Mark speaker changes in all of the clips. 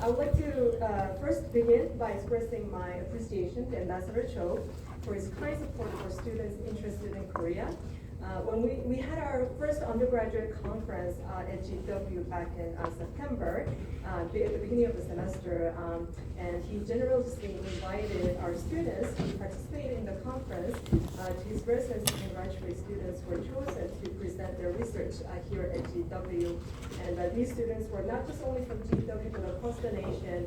Speaker 1: I would like to first begin by expressing my appreciation to Ambassador Cho for his kind support for students interested in Korea. When we had our first undergraduate conference at GW back in September, at the beginning of the semester, and he generously invited our students to participate in the conference to his residence to congratulate students who were chosen to present their research here at GW. And these students were not just only from GW, but across the nation,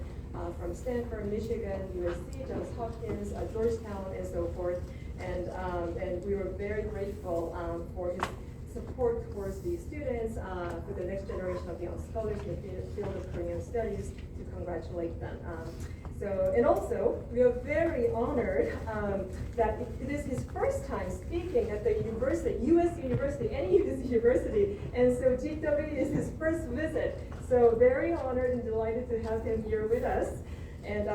Speaker 1: from Stanford, Michigan, USC, Johns Hopkins, Georgetown, and so forth. And we were very grateful for his support towards these students, for the next generation of young scholars in the field of Korean studies, to congratulate them. And also, we are very honored that it is his first time speaking at the university, US University, any US University, and so GW is his first visit. So very honored and delighted to have him here with us, and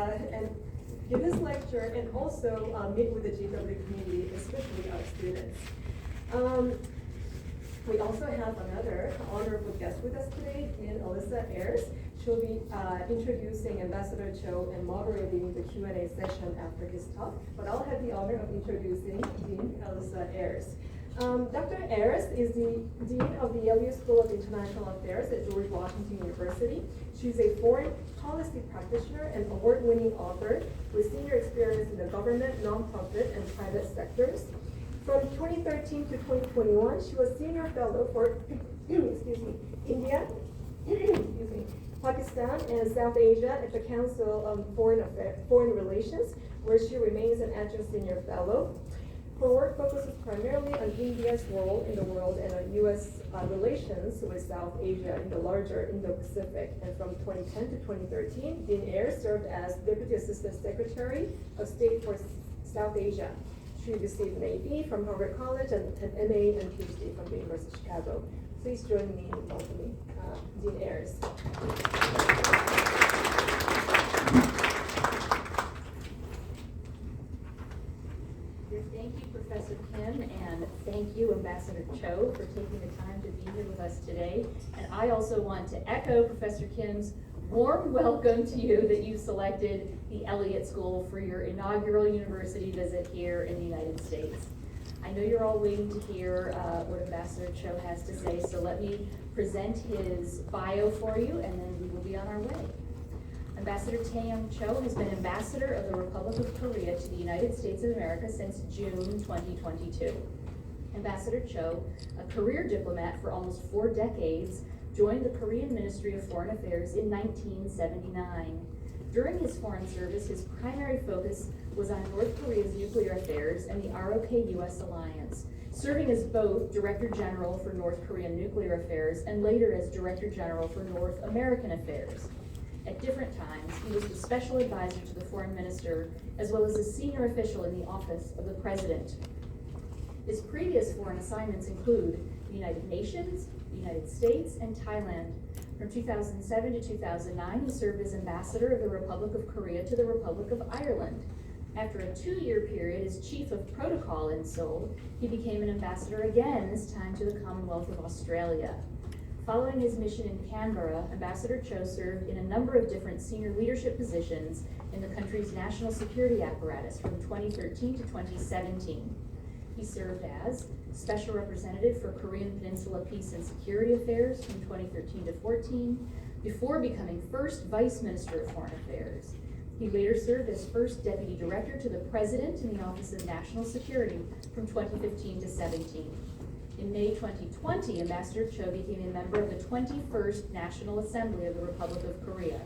Speaker 1: give his lecture, and also meet with the GW community, especially our students. We also have another honorable guest with us today, Dean Alyssa Ayers. She'll be introducing Ambassador Cho and moderating the Q&A session after his talk, but I'll have the honor of introducing Dean Alyssa Ayers. Dr. Ayers is the Dean of the LU School of International Affairs at George Washington University. She's a foreign policy practitioner and award-winning author with senior experience in the government, nonprofit, and private sectors. From 2013 to 2021, she was senior fellow for India, Pakistan, and South Asia at the Council of Foreign Relations, where she remains an adjunct senior fellow. Her work focuses primarily on India's role in the world and on U.S. relations with South Asia in the larger Indo-Pacific. And from 2010 to 2013, Dean Ayers served as Deputy Assistant Secretary of State for South Asia. She received an AB from Harvard College and an MA and PhD from the University of Chicago. Please join me in welcoming Dean Ayers.
Speaker 2: Thank you, Professor Kim, and thank you, Ambassador Cho, for taking the time to be here with us today. And I also want to echo Professor Kim's warm welcome to you that you selected the Elliott School for your inaugural university visit here in the United States. I know you're all waiting to hear what Ambassador Cho has to say, so let me present his bio for you, and then we will be on our way. Ambassador Taeyong Cho has been Ambassador of the Republic of Korea to the United States of America since June 2022. Ambassador Cho, a career diplomat for almost 4 decades, joined the Korean Ministry of Foreign Affairs in 1979. During his foreign service, his primary focus was on North Korea's nuclear affairs and the ROK-US alliance, serving as both Director General for North Korean nuclear affairs and later as Director General for North American affairs. At different times, he was the special advisor to the foreign minister, as well as a senior official in the office of the president. His previous foreign assignments include the United Nations, the United States, and Thailand. From 2007 to 2009, he served as ambassador of the Republic of Korea to the Republic of Ireland. After a 2-year period as chief of protocol in Seoul, he became an ambassador again, this time to the Commonwealth of Australia. Following his mission in Canberra, Ambassador Cho served in a number of different senior leadership positions in the country's national security apparatus from 2013 to 2017. He served as Special Representative for Korean Peninsula Peace and Security Affairs from 2013 to 14, before becoming first Vice Minister of Foreign Affairs. He later served as First Deputy Director to the President in the Office of National Security from 2015 to 17. In May 2020, Ambassador Cho became a member of the 21st National Assembly of the Republic of Korea.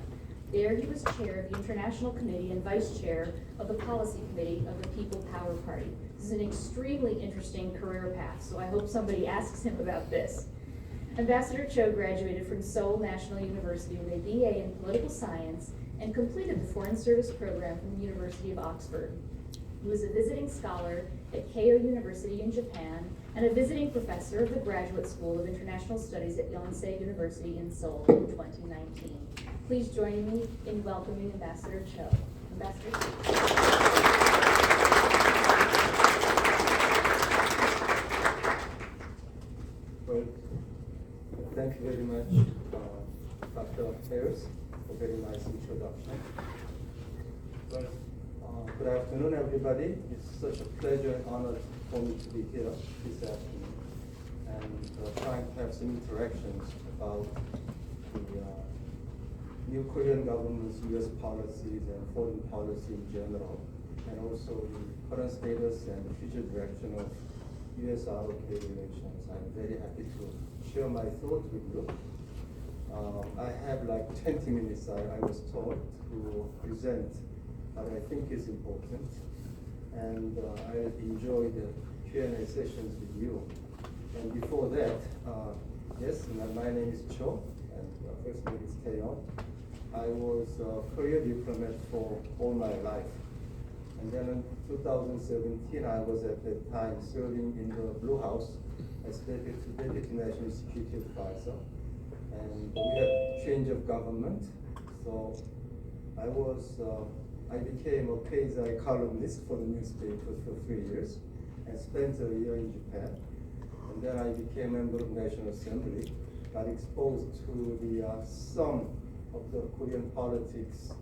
Speaker 2: There he was chair of the International Committee and vice chair of the Policy Committee of the People Power Party. This is an extremely interesting career path, so I hope somebody asks him about this. Ambassador Cho graduated from Seoul National University with a BA in Political Science and completed the Foreign Service program from the University of Oxford. He was a visiting scholar at Keio University in Japan and a visiting professor of the Graduate School of International Studies at Yonsei University in Seoul in 2019. Please join me in welcoming Ambassador Cho. Ambassador Cho.
Speaker 3: Well, thank you very much, Dr. Ayers, for very nice introduction. Well, good afternoon, everybody. It's such a pleasure and honor for me to be here this afternoon and trying to have some interactions about the new Korean government's U.S. policies and foreign policy in general, and also the current status and the future direction of U.S. ROK relations. I'm very happy to share my thoughts with you. I have like 20 minutes, I was told, to present what I think is important, and I enjoy the Q&A sessions with you. And before that, yes, my name is Cho, and first name is Taeyeon. I was a career diplomat for all my life. And then in 2017, I was at that time serving in the Blue House as Deputy National Security Advisor. And we had change of government, so I became a quasi columnist for the newspaper for 3 years and spent a year in Japan. And then I became member of National Assembly, got exposed to the some of the Korean politics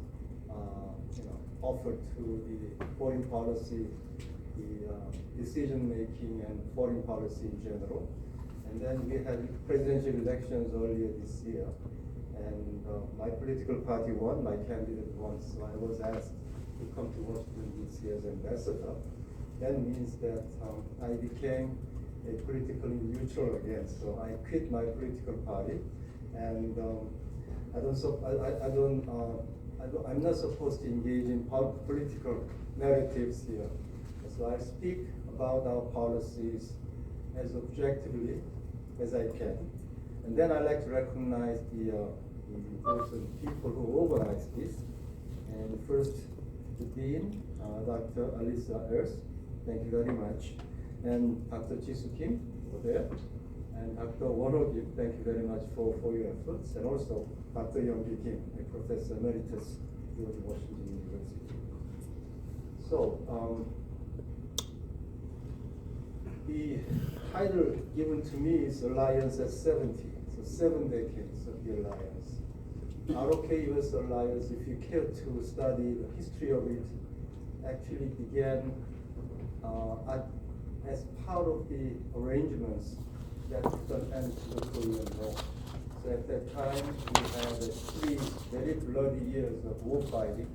Speaker 3: offered to the foreign policy, the decision making and foreign policy in general. And then we had presidential elections earlier this year, and my political party won, my candidate won, so I was asked to come to Washington DC as ambassador. That means that I became a politically neutral again, so I quit my political party, and I'm not supposed to engage in political narratives here. So I speak about our policies as objectively as I can. And then I like to recognize the important people who organized this. And first, the Dean, Dr. Alyssa Earth, thank you very much. And Dr. Jisoo Kim, over there. And Dr. Won-ho Kim, thank you very much for your efforts. And also Dr. Young-gi Kim, a professor emeritus at George Washington University. So, the title given to me is Alliance at 70, so 7 decades of the alliance. ROK-US alliance, if you care to study the history of it, actually began as part of the arrangements that put an end to the Korean War. So at that time, we had 3 very bloody years of war fighting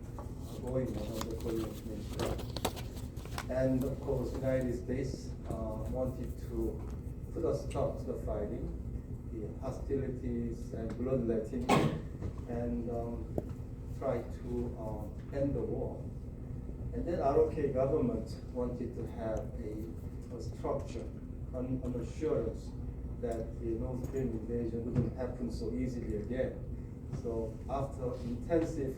Speaker 3: going on the Korean Peninsula. And of course, the United States wanted to put a stop to the fighting, the hostilities and bloodletting, and try to end the war. And then ROK government wanted to have a structure, an assurance that the North Korean invasion wouldn't happen so easily again. So after intensive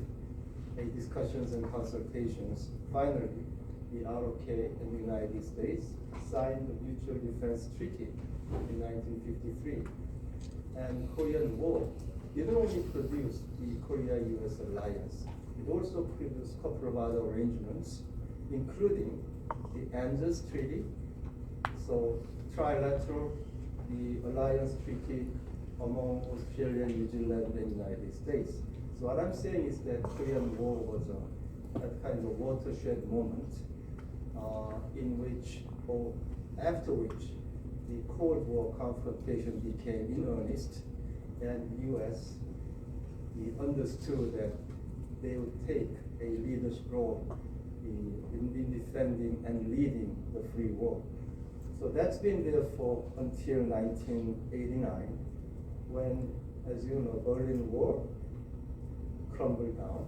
Speaker 3: discussions and consultations, finally, the ROK and the United States signed the Mutual Defense Treaty in 1953. And Korean War didn't only produce the Korea-US alliance, it also produced a couple of other arrangements, including the ANZUS Treaty, so trilateral, the alliance treaty among Australia, New Zealand, and United States. So what I'm saying is that Korean War was a kind of a watershed moment in which, or after which, the Cold War confrontation became in earnest, and the U.S. Understood that they would take a leadership role in defending and leading the free war. So that's been there for until 1989, when, as you know, Berlin Wall crumbled down,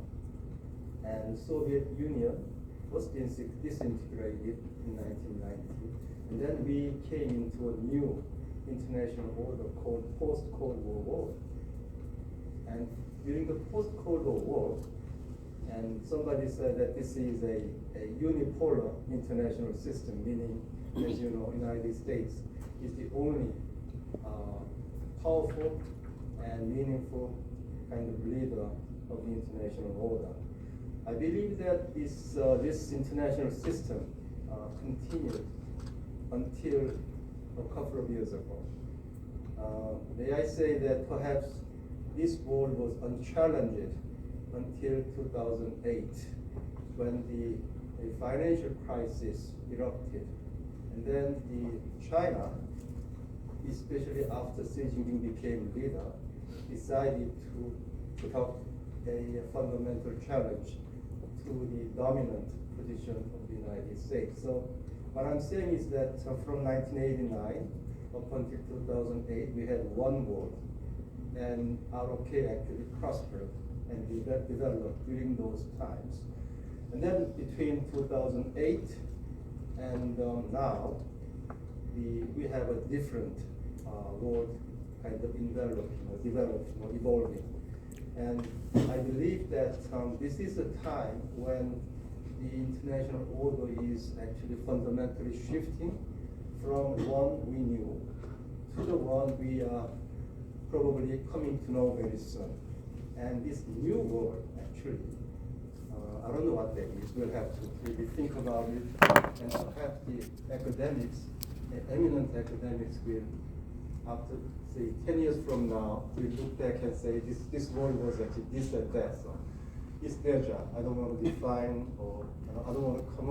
Speaker 3: and Soviet Union was disintegrated in 1990. And then we came into a new international order called post-Cold War world. And during the post-Cold War war, and somebody said that this is a unipolar international system, meaning, as you know, United States is the only powerful and meaningful kind of leader of the international order. I believe that this international system continued until a couple of years ago. May I say that perhaps this world was unchallenged until 2008, when the financial crisis erupted. And then China, especially after Xi Jinping became leader, decided to put up a fundamental challenge to the dominant position of the United States. So what I'm saying is that from 1989 up until 2008, we had one world, and ROK actually prospered and developed during those times. And then between 2008 and now, we have a different world kind of developing or evolving. And I believe that this is a time when the international order is actually fundamentally shifting from one we knew to the one we are probably coming to know very soon. And this new world, actually, I don't know what that is. We'll have to really think about it, and perhaps the academics, eminent academics will, after say 10 years from now, will look back and say this world was actually this and that. So it's their job. I don't want to define, or I don't want to come up